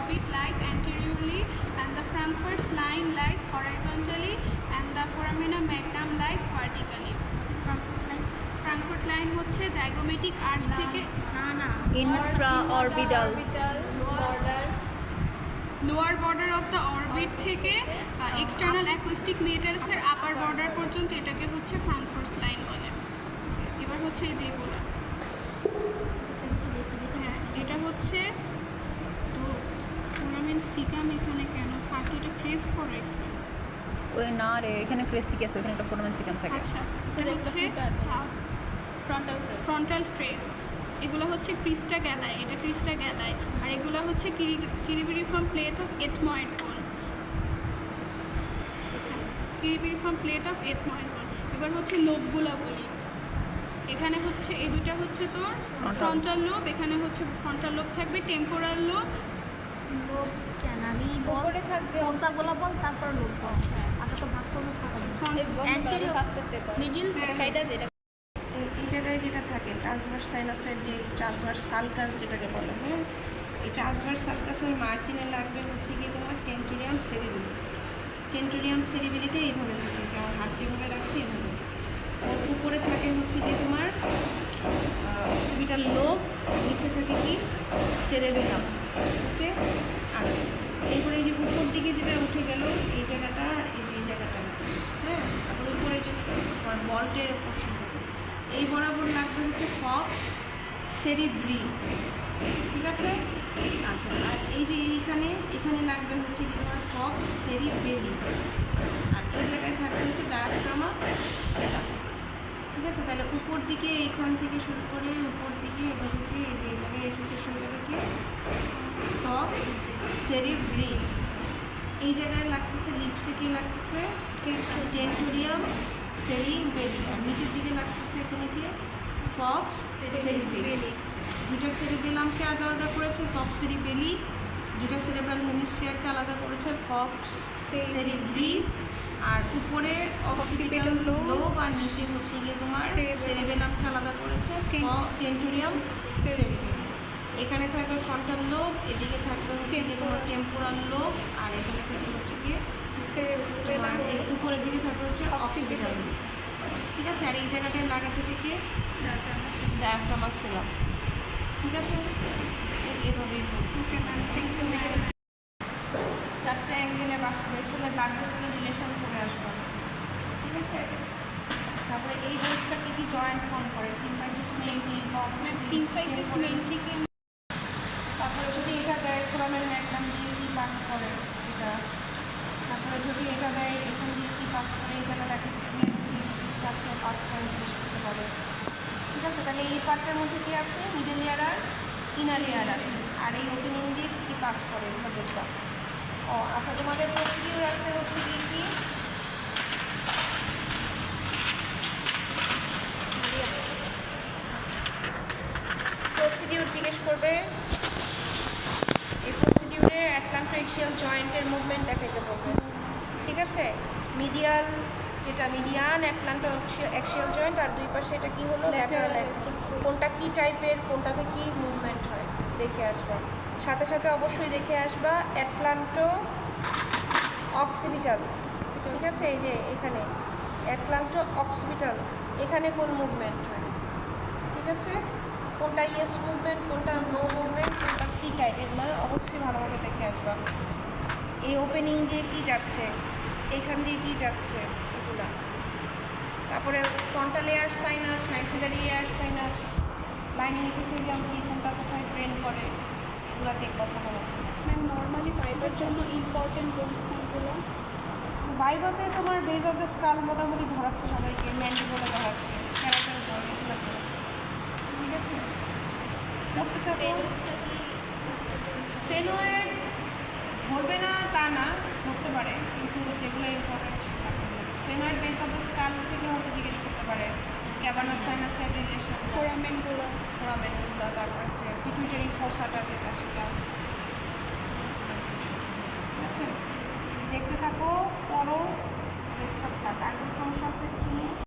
orbit lies anteriorly and the Frankfurt line lies horizontally and the foramina magnum lies vertically. Frankfurt line হচ্ছে zygomatic arch থেকে infraorbital lower border of the orbit থেকে external acoustic metres এর upper border পর্যন্ত এটাকে হচ্ছে Frankfurt line বলে। এবার হচ্ছে এই যেগুলো, হ্যাঁ এটা হচ্ছে ফোরামেন সিকাম। এখানে কেন সার্কিটে ক্রেস্ট করাইছে? ওই না রে, এখানে ক্রেস্টিক আছে, ওখানে একটা ফোরামেন সিকাম থাকে। আচ্ছা, এটা হচ্ছে ফ্রন্টাল ক্রেস্ট। এগুলো হচ্ছে ক্রিস্টা গ্যালাই, এটা ক্রিস্টা গ্যালাই। আর এগুলো হচ্ছে কিরিবিরিফর্ম প্লেট অফ এথময়েড বোন, কিরিবিরিফর্ম প্লেট অফ এথময়েড বোন। এবার হচ্ছে লোবগুলো বলি। এখানে হচ্ছে এই দুটা হচ্ছে তোর ফ্রন্টাল লোব, এখানে হচ্ছে ফ্রন্টাল লোব থাকবে, টেম্পোরাল লোব উপরে থাকবে ফোসাগুলো বল, তারপর লোব বল। আগে তো ভাগ করব ফোসা অ্যান্টেরিয়র ফার্স্টের থেকে মিডল সাইডে যেটা এই জায়গায় যেটা থাকে ট্রান্সভার্স সাইনাসের যে ট্রান্সভার্স সালকাস যেটাকে বলে, হ্যাঁ এই ট্রান্সভার্স সালকাসের মার্জিনে লাগবে হচ্ছে গিয়ে তোমার টেন্টোরিয়াম সেরিবিলি। টেন্টোরিয়াম সেরিবিলিতে এইভাবে থাকে, যেমন হাত যেভাবে রাখছি এইভাবে। ওর উপরে থাকে হচ্ছে গিয়ে তোমার অক্সিপিটাল লোব, নিচে থাকে কি সেরেবেলাম। ওকে, আচ্ছা এরপরে এই যে উপর দিকে যেটা উঠে গেল এই জায়গাটা, এই যে এই জায়গাটা, হ্যাঁ তারপর উপরে যে তোমার বল্টের পোর্শন এই বরাবর লাগবে হচ্ছে ফক্স সেরিব্রি, ঠিক আছে। আচ্ছা, আর এই যে এখানে লাগবে হচ্ছে কি তোমার ফক্স সেরিবেলি, আর এই জায়গায় থাকবে হচ্ছে ডায়াফ্রামা সেটা, ঠিক আছে। তাহলে উপর দিকে এইখান থেকে শুরু করে উপর দিকে এবার হচ্ছে এই যে এই জায়গায় এসে শেষ হয়ে যাবে কি ফক্স সেরিব্রি। এই জায়গায় লাগতেছে লিপসে কি লাগতেছে টেন্টোরিয়াম সেরিবেলি, আর নিচের দিকে লাগতেছে এখানে কি ফক্স সেরিবেলি। দুটা সেরিবেলামকে আলাদা করেছে ফক্স সেরিবেলি, দুটা সেরিব্রাল হেমিস্ফিয়ারকে আলাদা করেছে ফক্স সেরিব্রি, আর উপরে অক্সিপিটাল লোব আর নিচে হচ্ছে গিয়ে তোমার সেরিবেলামকে আলাদা করেছে টেন্টোরিয়াম সেরিবেলি। এখানে থাকবে ফ্রন্টাল লোব, এদিকে থাকবে হচ্ছে গিয়ে তোমার টেম্পোরাল লোব, আর এখানে থাকবে হচ্ছে গিয়ে উপরের দিকে থাকবে হচ্ছে অক্সিপিটাল লোব, ঠিক আছে। আর এই জায়গাটায় লাগাতে থেকে ডায়াফ্রামা সেলাম, ঠিক আছে। এভাবেই চারটে অ্যাঙ্গেলে ভেসেলের ব্লাড ভেসেলের রিলেশন করে আসবো, ঠিক আছে। তারপরে এই বেসটা কি জয়েন্ট ফর্ম করে সিম্ফাইসিস মেইনটি, সিম্ফাইসিস মেইন থেকে। তারপরে যদি এটা দেয় ফোরামেন ম্যাগনাম দিয়ে কি পাস করে এটা, তারপরে যদি এটা দেয় এখান দিয়ে কি পাস করে, এখানে স্ট্রাকচার পাস করে জিজ্ঞেস করতে পারে, ঠিক আছে। তাহলে এই পার্টের মধ্যে কী আছে মিডল লেয়ার আর ইনার লেয়ার আছে, আর এই ওপেনিং দিয়ে কী পাস করে এগুলো দেখবা। ও আচ্ছা, তোমাদের প্রসিডিউর আছে হচ্ছে কি প্রসিডিউর জিজ্ঞেস করবে। এই প্রসিডিউরে অ্যাটলান্টোএক্সিয়াল জয়েন্টের মুভমেন্ট দেখাতে বলবে, ঠিক আছে। মিডিয়াল যেটা মিডিয়ান অ্যাটলান্টো অ্যাক্সিয়াল জয়েন্ট, আর দুই পাশে এটা কি হলো ল্যাটারাল, কোনটা কি টাইপের, কোনটাতে কি মুভমেন্ট হয় দেখে আসবা। সাথে সাথে অবশ্যই দেখে আসবা অ্যাটলান্টো অক্সিপিটাল, ঠিক আছে। এই যে এখানে অ্যাটলান্টো অক্সিপিটাল, এখানে কোন মুভমেন্ট হয়, ঠিক আছে। কোনটা ইয়েস মুভমেন্ট, কোনটা নো মুভমেন্ট, কোনটা কী টাইপ, এগুলো অবশ্যই ভালোভাবে দেখে আসবা। এই ওপেনিং দিয়ে কি যাচ্ছে, এইখান দিয়ে কি যাচ্ছে এগুলা। তারপরে frontal air sinus, maxillary air sinus, lining epithelium কি কোনটা কোথায় ট্রেন করে, এগুলো দেখবা ভালো। ম্যাম নর্মালি পাইপের জন্য ইম্পর্টেন্ট বোনস কোনগুলো? বাইবাতে তোমার বেজ অফ দ্য স্কাল মোটামুটি ধরাচ্ছে সবাইকে, ম্যান্ডিবলে ধরাচ্ছে, ক্যারাটাল বল এগুলো ধরাচ্ছে, ঠিক আছে। স্পেনোয়েড ধরবে না তা না, ধরতে পারে, কিন্তু যেগুলো important sphenoid base of the skull থেকে হয়তো জিজ্ঞেস করতে পারে ক্যাভার্নাস সাইনাসের রিলেশন, ফোরামেনগুলো, তারপর হচ্ছে পিটুইটারি ফসাটা যেটা সেটা, ঠিক আছে। দেখতে থাকো, পড়ো, রেস্ট অফ থাক। আর সমস্যা আছে কিছু নেই।